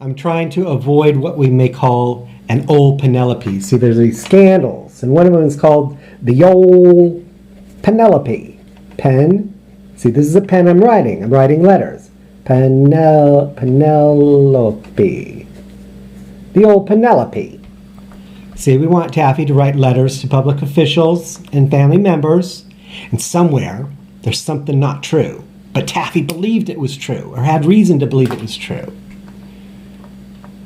I'm trying to avoid what we may call an old Penelope. See, there's these scandals, and one of them is called the old Penelope. Pen. See, this is a pen I'm writing. I'm writing letters. Penelope. The old Penelope. See, we want Taffy to write letters to public officials and family members, and somewhere there's something not true. But Taffy believed it was true, or had reason to believe it was true.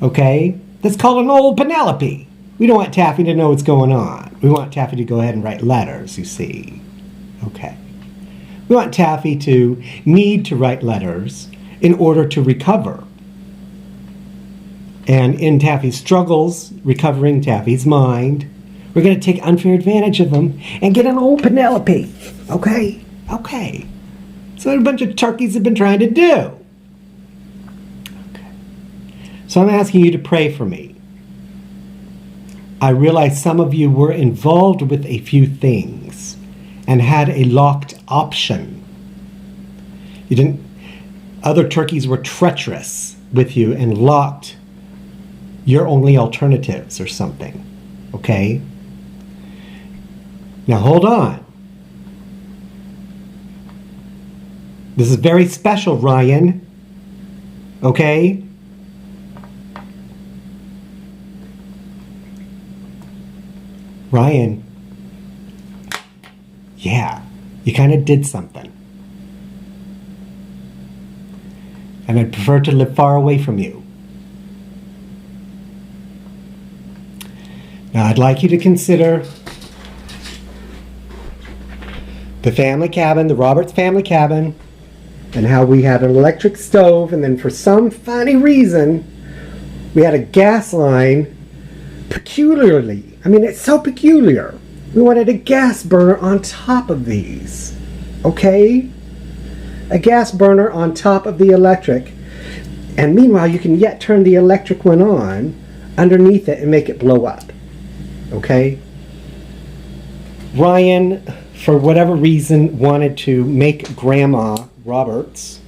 Okay? That's called an old Penelope. We don't want Taffy to know what's going on. We want Taffy to go ahead and write letters, you see. Okay. We want Taffy to need to write letters in order to recover. And in Taffy's struggles, recovering Taffy's mind, we're going to take unfair advantage of him and get an old Penelope. Okay? Okay. So a bunch of turkeys have been trying to do. Okay. So I'm asking you to pray for me. I realize some of you were involved with a few things and had a locked option. Other turkeys were treacherous with you and locked your only alternatives or something. Okay? Now hold on. This is very special, Ryan. Okay? Ryan. Yeah, you kind of did something. And I'd prefer to live far away from you. Now I'd like you to consider the family cabin, the Roberts family cabin, and how we had an electric stove, and then for some funny reason, we had a gas line peculiarly. I mean, it's so peculiar. We wanted a gas burner on top of these. Okay? A gas burner on top of the electric. And meanwhile, you can yet turn the electric one on underneath it and make it blow up. Okay? Ryan, for whatever reason, wanted to make Grandma Roberts,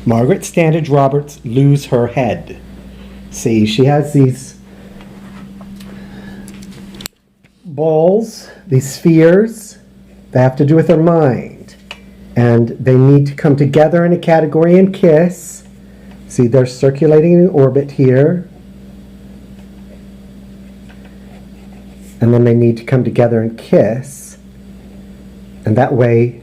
Margret Standage Roberts, lose her head. See, she has these balls, these spheres, that have to do with her mind. And they need to come together in a category and kiss. See, they're circulating in orbit here. And then they need to come together and kiss. And that way,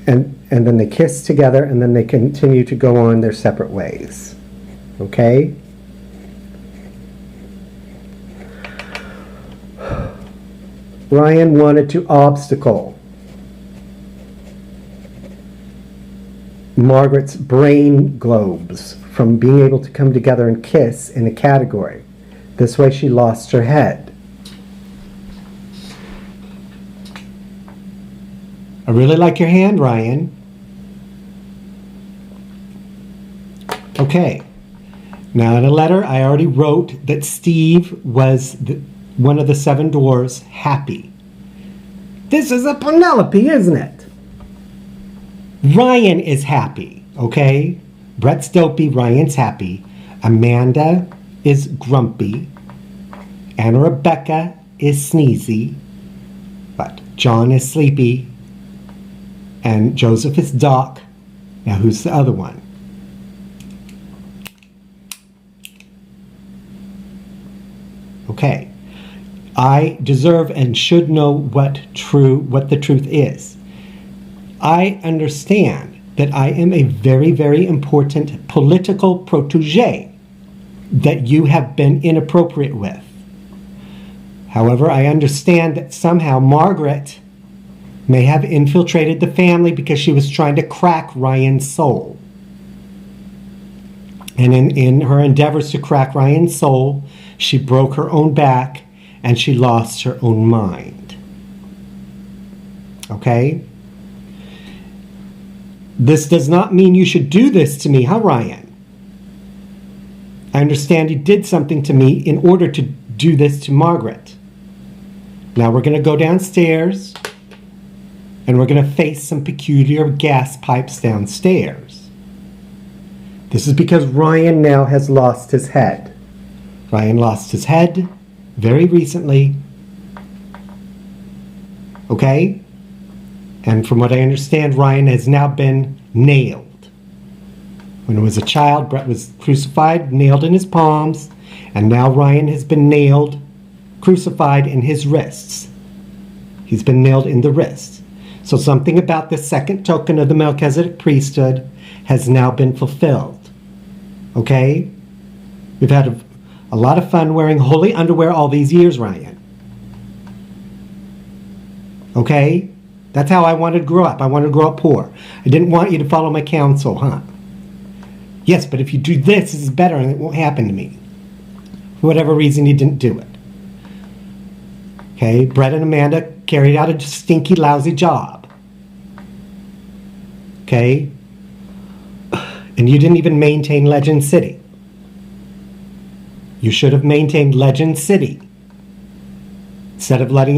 and then they kiss together, and then they continue to go on their separate ways. Okay? Ryan wanted to obstacle Margaret's brain globes from being able to come together and kiss in a category. This way she lost her head. I really like your hand, Ryan. Okay. Now in a letter I already wrote that Steve was one of the 7 dwarves happy. This is a Penelope, isn't it? Ryan is happy, okay? Brett's dopey, Ryan's happy. Amanda is grumpy. Anna Rebecca is sneezy. But John is sleepy. And Joseph is Doc. Now who's the other one? Okay. I deserve and should know what the truth is. I understand that I am a very, very important political protege that you have been inappropriate with. However, I understand that somehow Margaret may have infiltrated the family because she was trying to crack Ryan's soul. And in her endeavors to crack Ryan's soul, she broke her own back and she lost her own mind. Okay? This does not mean you should do this to me, huh, Ryan? I understand you did something to me in order to do this to Margaret. Now we're going to go downstairs and we're going to face some peculiar gas pipes downstairs. This is because Ryan now has lost his head. Ryan lost his head very recently. Okay? And from what I understand, Ryan has now been nailed. When he was a child, Brett was crucified, nailed in his palms, and now Ryan has been nailed, crucified in his wrists. He's been nailed in the wrists. So something about the second token of the Melchizedek priesthood has now been fulfilled. Okay? We've had a lot of fun wearing holy underwear all these years, Ryan. Okay? That's how I wanted to grow up. I wanted to grow up poor. I didn't want you to follow my counsel, huh? Yes, but if you do this, this is better and it won't happen to me. For whatever reason, you didn't do it. Okay? Brett and Amanda carried out a stinky, lousy job. Okay? And you didn't even maintain Legend City. You should have maintained Legend City instead of letting